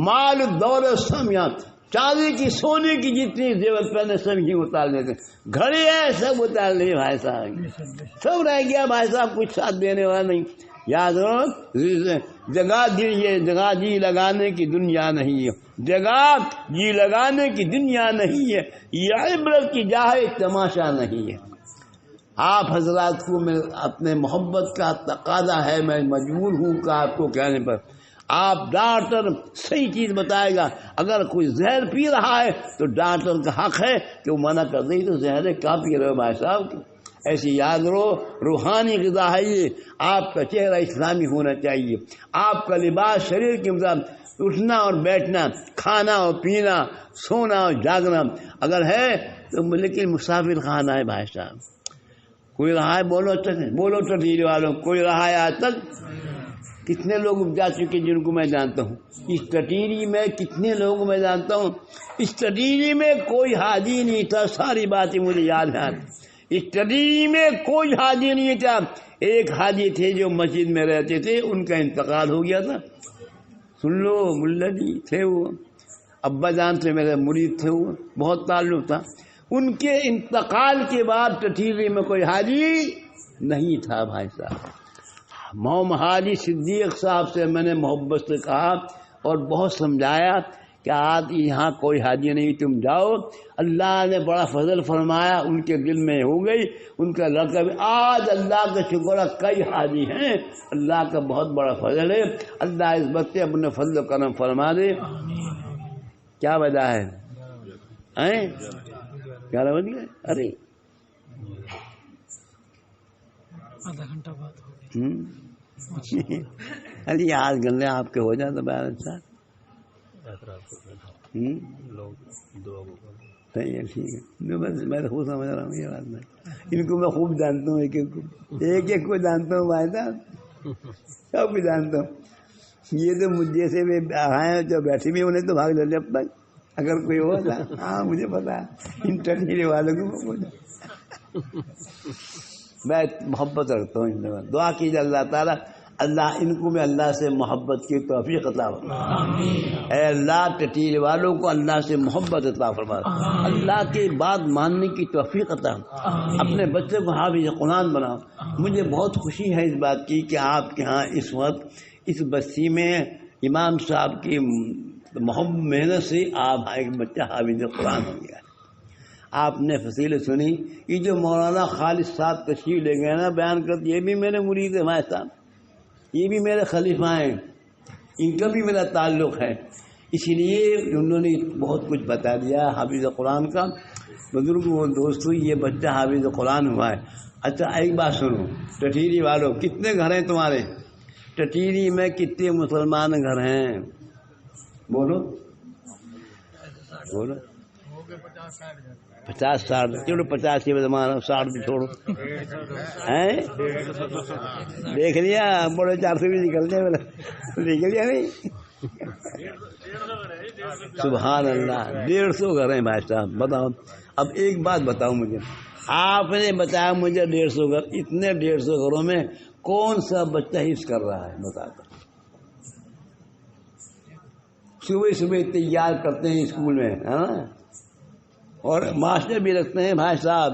مال دولت سمیاں، چاندی کی سونے کی جتنی زیور پہنے سب ہی اتار لیتے، گھڑی ہے سب اتار لیے بھائی صاحب، سب رہ گیا بھائی صاحب، کچھ ساتھ دینے والا نہیں۔ یاد رکھو جگہ جی لگانے کی دنیا نہیں ہے، جگہ جی لگانے کی دنیا نہیں ہے، یہ عبرت کی جا ہے، تماشا نہیں ہے۔ آپ حضرات کو میں اپنے محبت کا تقاضا ہے، میں مجبور ہوں کہ آپ کو کہنے پر آپ ڈاکٹر صحیح چیز بتائے گا، اگر کوئی زہر پی رہا ہے تو ڈاکٹر کا حق ہے کہ وہ منع کر دے تو زہر کیا پی رہے ہو بھائی صاحب، ایسی یاد رہو روحانی غذا ہے یہ، آپ کا چہرہ اسلامی ہونا چاہیے، آپ کا لباس شریر کے مطابق، اٹھنا اور بیٹھنا، کھانا اور پینا، سونا اور جاگنا اگر ہے تو لیکن مسافر خانہ ہے بھائی صاحب، کوئی رہا ہے؟ بولو ٹٹیری والوں، کوئی رہا ہے آج تک؟ کتنے لوگ جا چکے جن کو میں جانتا ہوں، اس ٹٹیری میں کتنے لوگ میں جانتا ہوں، اس ٹٹیری میں کوئی حاجی نہیں تھا، ساری باتیں مجھے یاد ہیں، اس ٹٹیری میں کوئی حاجی نہیں تھا، ایک حاجی تھے جو مسجد میں رہتے تھے، ان کا انتقال ہو گیا تھا، سن لو ملا جی تھے وہ، ابا جان سے میرے مرید تھے، وہ بہت تعلق تھا، ان کے انتقال کے بعد ٹٹیری میں کوئی حاجی نہیں تھا بھائی صاحب۔ محمد حاجی صدیق صاحب سے میں نے محبت سے کہا اور بہت سمجھایا کہ آج یہاں کوئی حاجی نہیں، تم جاؤ، اللہ نے بڑا فضل فرمایا، ان کے دل میں ہو گئی، ان کا لڑکا بھی آج اللہ کا شکر ہے کئی حاجی ہیں، اللہ کا بہت بڑا فضل ہے، اللہ اس بچے اپنے فضل و کرم فرما دے۔ کیا وجہ ہے؟ 11 بج گئے؟ ارے آدھا گھنٹہ بعد ارے آج گلے آپ کے ہو جاتا بیان صاحب، صحیح ہے، ٹھیک ہے، بس میں تو خوب سمجھ رہا ہوں یہ بات، میں ان کو میں خوب جانتا ہوں، ایک کو جانتا ہوں بھائی صاحب، سب کو جانتا ہوں، یہ تو مجھ جیسے بھی آئے جو بیٹھے بھی انہیں تو بھاگ لیتے اب تک، اگر کوئی ہو نا، ہاں مجھے پتا ہے ان ٹٹیرے والوں کو میں محبت رکھتا ہوں، دعا کیجیے اللہ تعالیٰ اللہ ان کو بھی اللہ سے محبت کی توفیق عطا فرما۔ اے اللہ ٹٹیل والوں کو اللہ سے محبت عطا فرما، اللہ کی بات ماننے کی توفیق عطا، اپنے بچے کو حافظ قرآن بناؤ۔ مجھے بہت خوشی ہے اس بات کی کہ آپ کے ہاں اس وقت اس بستی میں امام صاحب کی محنت سے آپ ایک بچہ حافظ قرآن ہو گیا۔ آپ نے فصیلت سنی، یہ جو مولانا خالد صاحب تشریف لے گئے نا بیان کرتے، یہ بھی میرے مرید ہیں بھائی صاحب، یہ بھی میرے خلیفہ ہیں، ان کا بھی میرا تعلق ہے، اسی لیے انہوں نے بہت کچھ بتا دیا حافظ قرآن کا۔ بزرگ و دوستو یہ بچہ حافظ قرآن ہوا ہے۔ اچھا ایک بات سنو، ٹٹیری والوں کتنے گھر ہیں تمہارے؟ ٹٹیری میں کتنے مسلمان گھر ہیں؟ بولو بولو 50-60، چلو 50 ہی زمانہ 60 بھی چھوڑو، ہیں دیکھ لیا بڑے 400 بھی نکلتے ہیں، دیکھ لیا نہیں؟ سبحان اللہ، 150 گھر ہیں بھائی صاحب۔ بتاؤ اب ایک بات بتاؤ مجھے، آپ نے بتایا مجھے 150 گھر، اتنے 150 گھروں میں کون سا بچہ حفظ کر رہا ہے بتا کر؟ صبح صبح تیار کرتے ہیں اسکول میں، ہے نا، اور ماسٹر بھی رکھتے ہیں بھائی صاحب،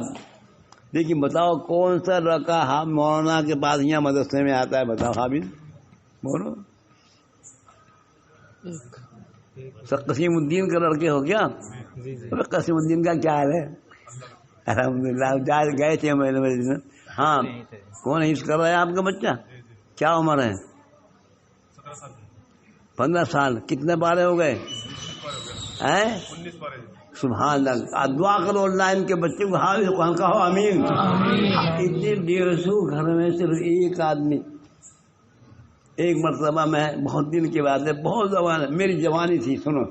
لیکن بتاؤ کون سا لڑکا مولانا کے پاس یہاں مدرسے میں آتا ہے؟ بتاؤ حافظ، بولو۔ قسیم الدین کا لڑکے ہو کیا؟ قسیم الدین کا کیا حال ہے؟ الحمدللہ گئے تھے میں، ہاں کون حفظ کر رہا ہے آپ کا بچہ؟ کیا عمر ہے؟ 15 سال۔ کتنے پارے ہو گئے؟ 19 پارے۔ سبحان اللہ، دعا کرو اللہ ان کے بچے کو حافظ قرآن کا ہو، آمین۔ اتنے 150 گھر میں صرف ایک آدمی، ایک مرتبہ میں بہت دن کی بات ہے، بہت زمانہ، میری جوانی تھی، سنو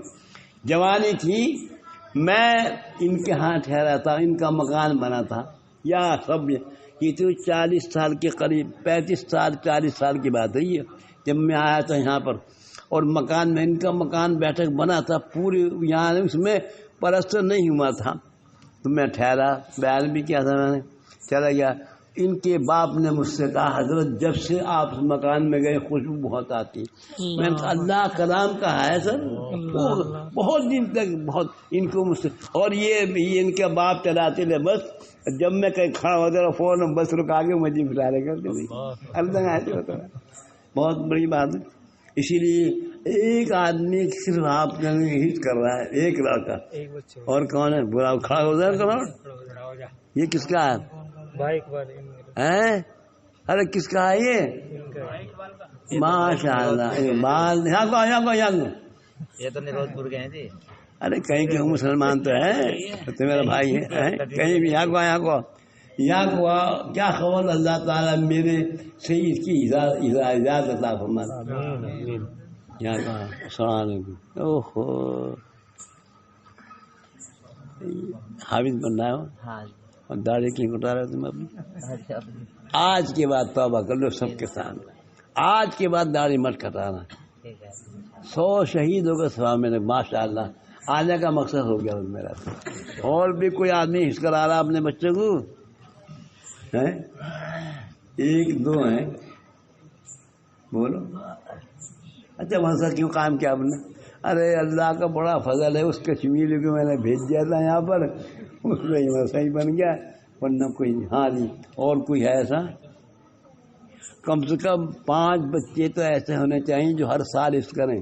جوانی تھی، میں ان کے ہاں ٹھہرا تھا، ان کا مکان بنا تھا، یا سب یہ تو 40 سال کے قریب، 35 سال 40 سال کی بات ہے یہ، جب میں آیا تھا یہاں پر، اور مکان میں ان کا مکان بیٹھک بنا تھا پوری، یہاں اس میں پلستر نہیں ہوا تھا، تو میں ٹھہرا، بیان بھی کیا تھا میں نے، چلا گیا۔ ان کے باپ نے مجھ سے کہا حضرت جب سے آپ مکان میں گئے خوشبو بہت آتی، میں نے کہا اللہ کلام کا ہے سر، بہت دن تک بہت ان کو مجھ سے، اور یہ ان کے باپ چلاتے تھے بس، جب میں کہیں کھڑا ہوتا رہا فوراً بس رکا کے مجھے اشارے کرتے، اللہ بہت بڑی بات ہے۔ اسی لیے ایک آدمی صرف آپ کا حفظ کر رہا ہے، ایک لڑکا، اور کون ہے؟ برا کھڑا ہو جائے کرو، یہ کس کا ہے؟ ارے کس کا ہے یہ؟ ماشاء اللہ، اقبال، یہ تو نیروز پور کے ہیں جی۔ ارے کہیں کہ مسلمان تو ہے، تو میرا بھائی ہے، کہیں بھی یہاں کو کیا خبر، اللہ تعالیٰ میرے سے اس کی اجازت عطا فرمائے۔ یہاں کا السلام علیکم، اوہو حافظ بن رہا ہو اور داڑھی کی کٹا رہے تم اپنی، آج کے بعد توبہ کر لو سب کے سامنے، آج کے بعد داڑھی مت کٹانا، 100 شہیدوں کا ثواب میرے، ماشاء اللہ آنے کا مقصد ہو گیا میرا۔ اور بھی کوئی آدمی حفظ کرا رہا اپنے بچے کو؟ ایک دو ہیں، بولو۔ اچھا وہاں کیوں کام کیا آپ نے؟ ارے اللہ کا بڑا فضل ہے، اس کشمیر کو میں نے بھیج دیا تھا یہاں پر، اس میں صحیح بن گیا، ورنہ کوئی نہیں۔ ہاں جی، اور کوئی ہے ایسا؟ کم سے کم 5 بچے تو ایسے ہونے چاہیے جو ہر سال حفظ کریں،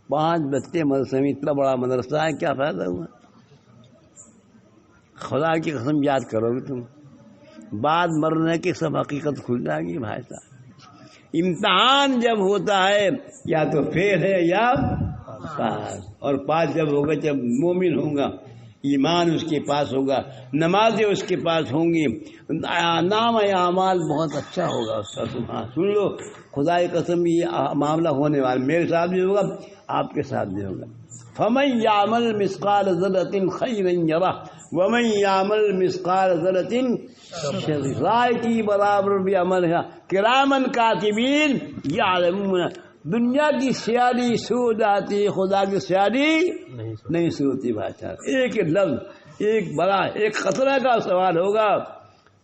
5 بچے مدرسے میں، اتنا بڑا مدرسہ ہے، کیا فائدہ ہوا؟ خدا کی قسم یاد کرو گے تم، بعد مرنے کی سب حقیقت کھل جائے گی بھائی صاحب۔ امتحان جب ہوتا ہے یا تو فیل ہے یا پاس، اور پاس جب ہوگا جب مومن ہوگا، ایمان اس کے پاس ہوگا، نمازیں اس کے پاس ہوں گی، نام اعمال بہت اچھا ہوگا اس کا۔ سن لو خدا کی قسم یہ معاملہ ہونے والا، میرے ساتھ بھی ہوگا، آپ کے ساتھ بھی ہوگا۔ فَمَن يَعْمَلْ مِثْقَالَ ذَرَّةٍ خَيْرًا يَرَهُ وَمَن يَعْمَلْ مِثْقَالَ ذَرَّةٍ شَرًّا، رائے کی برابر بھی عمل ہے، کرامن کاتبین یعلمون۔ دنیا کی سیاہی سو جاتی، خدا کی سیاہی نہیں سوتی بھائی صاحب۔ ایک لفظ، ایک بڑا، ایک خطرہ کا سوال ہوگا،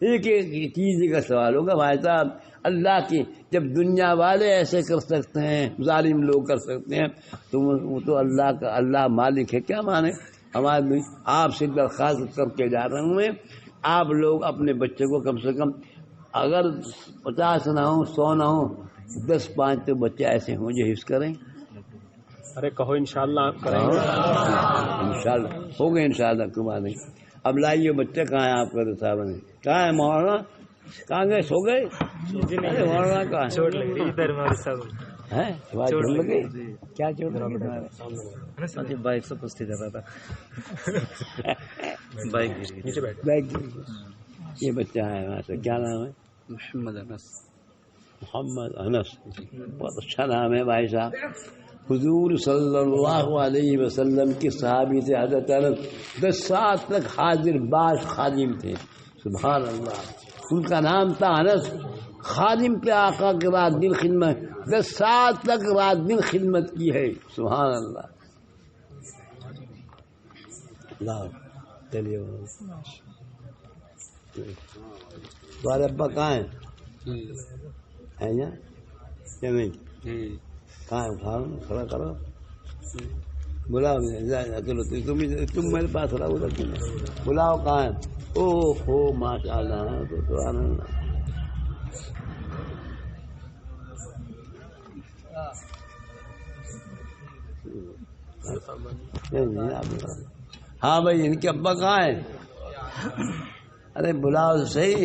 ایک ایک چیز کا سوال ہوگا بھائی صاحب. اللہ کی جب دنیا والے ایسے کر سکتے ہیں، ظالم لوگ کر سکتے ہیں، تو وہ تو اللہ کا، اللہ مالک ہے. کیا مانے ہمارے. آپ سے درخواست کر کے جا رہے ہوں، آپ لوگ اپنے بچے کو کم سے کم اگر 50 نہ ہوں 100 نہ ہوں 10-5 تو بچے ایسے ہوں جو حفظ کریں. ارے کہو انشاءاللہ کریں گے. انشاءاللہ ہو گئے، انشاءاللہ کما دیں. اب لائیے بچے کہاں ہیں آپ کا صاحب نے؟ کہاں ہے مولانا؟ کہاں گئے؟ سو گئے؟ ارے مولانا کہاں ہے؟ چھوڑ لیں گے ادھر ہمارے ساتھ. ہیں چوٹ لگی؟ کیا چوٹ لگی؟ بائک سے پستی کر رہا تھا. بائک نیچے بیٹھ. بیٹھ. یہ بچہ ہے وہاں سے. کیا نام ہے؟ محمد انس. محمد انس. بہت اچھا نام ہے بھائی صاحب. حضور صلی اللہ علیہ وسلم کے صحابی تھے حضرت انس. 10 سال تک حاضر باش خادم تھے. سبحان اللہ. ان کا نام تھا انس. خادم پہ آقا کے رات دن خدمت، 10 سال تک رات دن خدمت کی ہے. سبحان اللہ. اللہ چلیے. تمہارے ابا کہاں ہیں نا؟ کیا نہیں کہاں ہے؟ اٹھاؤ کھڑا کرو، بلاؤ. چلو تم میرے پاس رہو ادھر. بلاؤ کہاں ہے؟ او ہو ماشاء اللہ. تو آنند. ہاں بھائی ان کے ابا کہاں ہیں؟ ارے بلاؤ صحیح.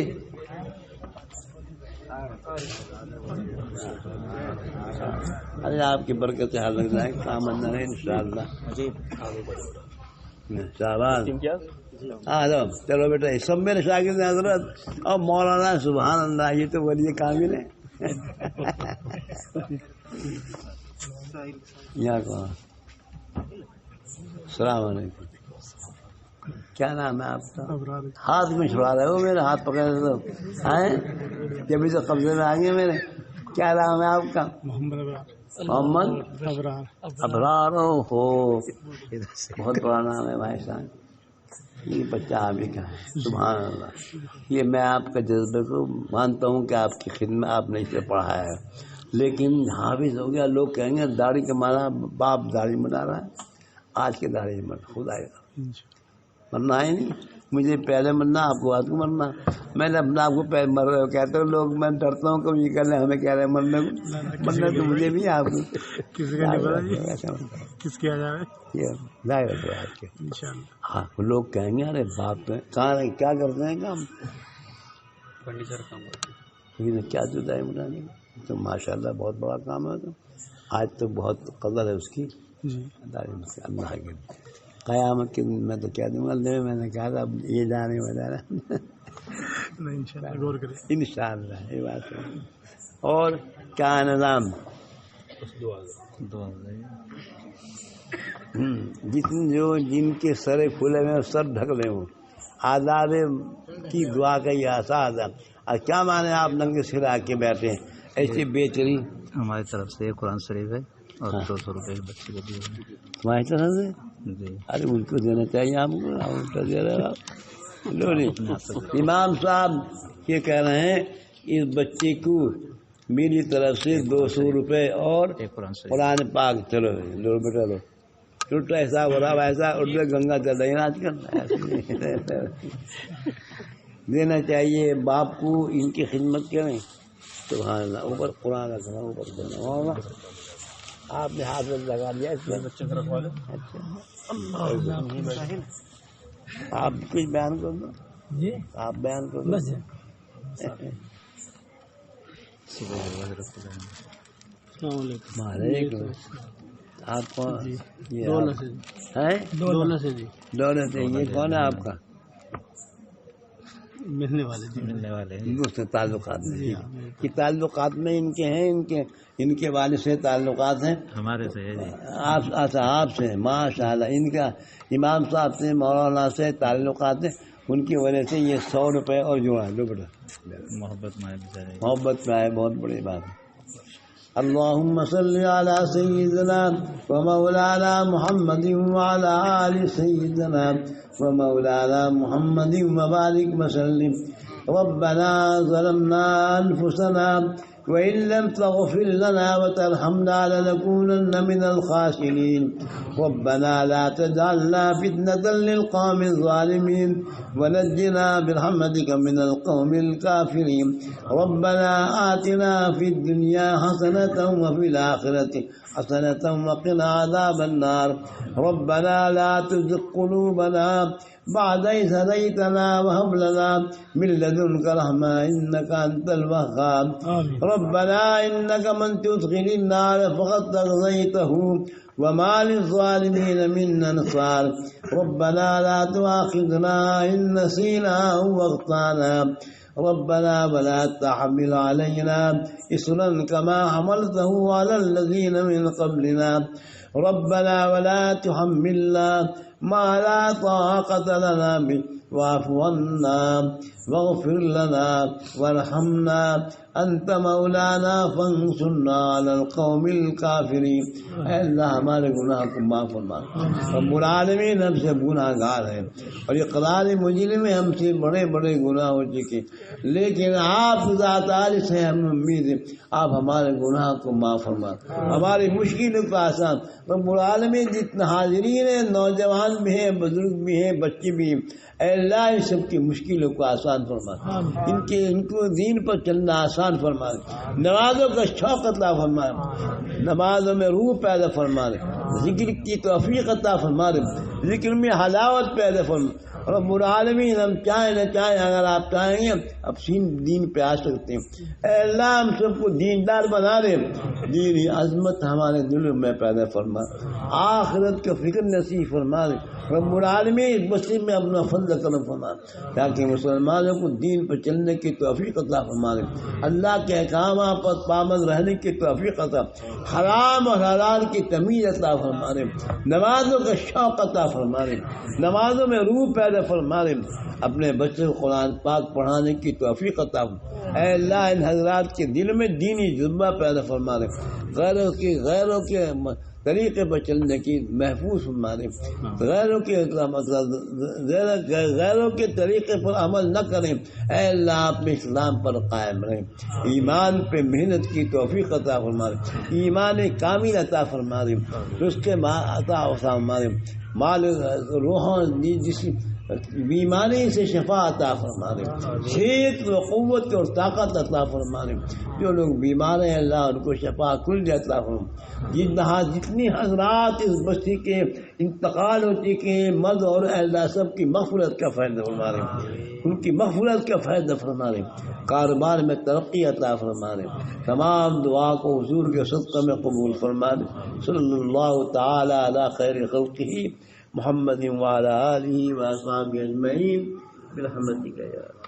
ارے آپ کی برکت سے حال لگ جائے کام اندر ہے انشاءاللہ. شاباش. ہاں چلو بیٹا یہ سب میرے شاگرد ہیں حضرت. اور مولانا سبحان اللہ یہ تو ولی کامل ہے. یہاں کہاں؟ السلام علیکم. کیا نام ہے آپ کا؟ ہاتھ میں چھڑا رہے ہو میرے ہاتھ پکڑ رہے ہو ہیں جبھی تو قبضے میں آ گئے میرے. کیا نام ہے آپ کا؟ محمد ابرار. ہو بہت بڑا نام ہے بھائی صاحب. یہ بچہ آپ ہی کا ہے. سبحان اللہ. یہ میں آپ کا جذبے کو مانتا ہوں کہ آپ کی خدمت آپ نے اسے پڑھایا ہے، لیکن حافظ ہو گیا. لوگ کہیں گے داڑھی کا مانا باپ داڑھی بنا رہا ہے. آج کے داڑھی میں خود آئے گا. مرنا ہے نہیں. مجھے پہلے مرنا، آپ کو بعد کو مرنا. میں نے اپنا آپ کو پہلے مر رہے ہو کہتے ہو لوگ. میں ڈرتا ہوں کبھی یہ کہہ رہے ہمیں کہہ رہے ہیں مرنے کو. مرنا تو مجھے بھی آپ کو کس کی آ جائے ہاں. لوگ کہیں گے ارے باپ کہاں کیا کرتے ہیں کام؟ فرنیچر کام کرتے ہیں. کیا جدائی بنانے تو ماشاء اللہ بہت بڑا کام ہے. تو آج تو بہت قدر ہے اس کی. اللہ کے قیامت کے دن میں تو کیا دوں گا. میں نے کہا تھا اب یہ جانے وغیرہ ان شاء اللہ. یہ بات ہے. اور کیا نظام جن کے سرے کھلے ہوئے سر ڈھک لے ہوں آداب کی دعا کا یہ آساس ہے. اور کیا مانے آپ ننگے سر آ کے بیٹھے ایسے بیچ رہی؟ ہماری طرف سے قرآن شریف ہے اور 200 روپئے بچے کو دیے ہیں. تمہاری طرف سے؟ جی. ارے ان کو دینا چاہیے آپ کو. دے رہے آپ. امام صاحب یہ کہہ رہے ہیں اس بچے کو میری طرف سے 200 روپے اور قرآن پاک. چلو لو بیٹا لو. ٹوٹا ایسا ہو رہا ویسا اردو گنگا چل رہی ہے آج کل. دینا چاہیے باپ کو. ان کی خدمت کریں. سبحان اللہ. اوپر قرآن رکھنا اوپر دینا. آپ نے ہاتھ میں لگا لیا اس میں بچے کو رکھوا لو. آپ کچھ بیان کر دو. آپ بیان کر دو. آپ کو دولت ہے. یہ کون ہے آپ کا؟ ملنے والے دوست تعلقات میں کہ تعلقات میں ان کے ہیں. ان کے والد سے تعلقات ہیں ہمارے سے. آپ سے ماشاء اللہ. ان کا امام صاحب سے مولانا سے تعلقات ہیں. ان کی وجہ سے یہ 100 روپے اور جوڑا دو بیٹا. محبت میں آئے بہت بڑی بات ہے. اللهم صل على سيدنا ومولانا محمد وعلى آل سيدنا ومولانا محمد وبارك وسلم ربنا ظلمنا أنفسنا وإن لم تغفر لنا وترحمنا لنكونن من الخاسرين ربنا لا تجعلنا فتنة للقوم الظالمين ونجنا برحمتك من القوم الكافرين ربنا آتنا في الدنيا حسنة وفي الآخرة حسنة وقنا عذاب النار ربنا لا تزغ قلوبنا بعد إذ هديتنا وهب لنا من لدنك رحمة إنك أنت الوهاب ربنا إنك من تدخل النار فقد أغويته وما للظالمين من أنصار ربنا لا تؤاخذنا إن نسينا أو أخطأنا ربنا ولا تحمل علينا إصرا كما حملته على الذين من قبلنا ربنا ولا تحملنا ما لا طاقة لنا به واعف عنا واغفر لنا وارحمنا أنت مولانا فانصرنا على القوم الكافرين اے اللہ ہمارے گناہ کو معاف فرما رب العالمین ہم سے گناہ گار ہیں اور اقرار مجرم ہم سے بڑے بڑے گناہ ہو چکے لیکن آپ ذات عالی سے ہم امید ہیں آپ ہمارے گناہ کو معاف فرما ہماری مشکلوں کو آسان رب العالمین جتنے حاضرین ہیں نوجوان بھی ہیں بزرگ بھی ہیں بچے بھی ہیں اے اللہ ان سب کی مشکلوں کو آسان فرما ان کو دین پر چلنا آسان فرما نمازوں کا شوق عطا فرما نمازوں میں روح پیدا فرما ذکر کی توفیق عطا فرما ذکر میں حلاوت پیدا فرما رب العالمین ہم چاہیں نہ چاہیں اگر آپ چاہیں گے اب دین پہ آ سکتے ہیں اے اللہ ہم سب کو دیندار بنا دے دینی عظمت ہمارے دلوں میں پیدا فرما آخرت کا فکر نصیب فرما دے رب العالمین اس مسجد میں اپنا فضل کرم فرما تاکہ مسلمانوں کو دین پر چلنے کی توفیق عطا فرما دے اللہ کے احکامات پر پابند رہنے کی توفیق عطا حرام اور حلال کی تمیز عطا فرما دے نمازوں کا شوق عطا فرما دے نمازوں میں روح پیدا فرما دے اپنے بچوں کو قرآن پاک پڑھانے کی توفیق عطا فرما اے اللہ ان حضرات کے دل میں دینی جذبہ پیدا فرما دے غیروں کے طریقے پر چلنے کی محفوظ فرما دے غیروں کے طریقے پر عمل نہ کریں اے اللہ اپنے اسلام پر قائم رہیں ایمان پہ محنت کی توفیق عطا فرما دے ایمان کامل عطا فرما دے اس کے عطا فرما دے مال روحوں جس بیماری سے شفا عطا فرما دے صحت و قوت اور طاقت عطا فرما دے جو لوگ بیمار ہیں اللہ ان کو شفا کل عطا فرما جتنی حضرات اس بستی کے انتقال ہو چکے ہیں مرد اور اللہ سب کی مغفرت کا فائدہ فرما دے ان کی مغفرت کا فائدہ فرما دے کاروبار میں ترقی عطا فرما دے تمام دعا کو حضور کے صدقہ میں قبول فرما دے صلی اللہ تعالی علی خیر خلقہ محمد وعلى آله وأصحابه أجمعين برحمتك يا رب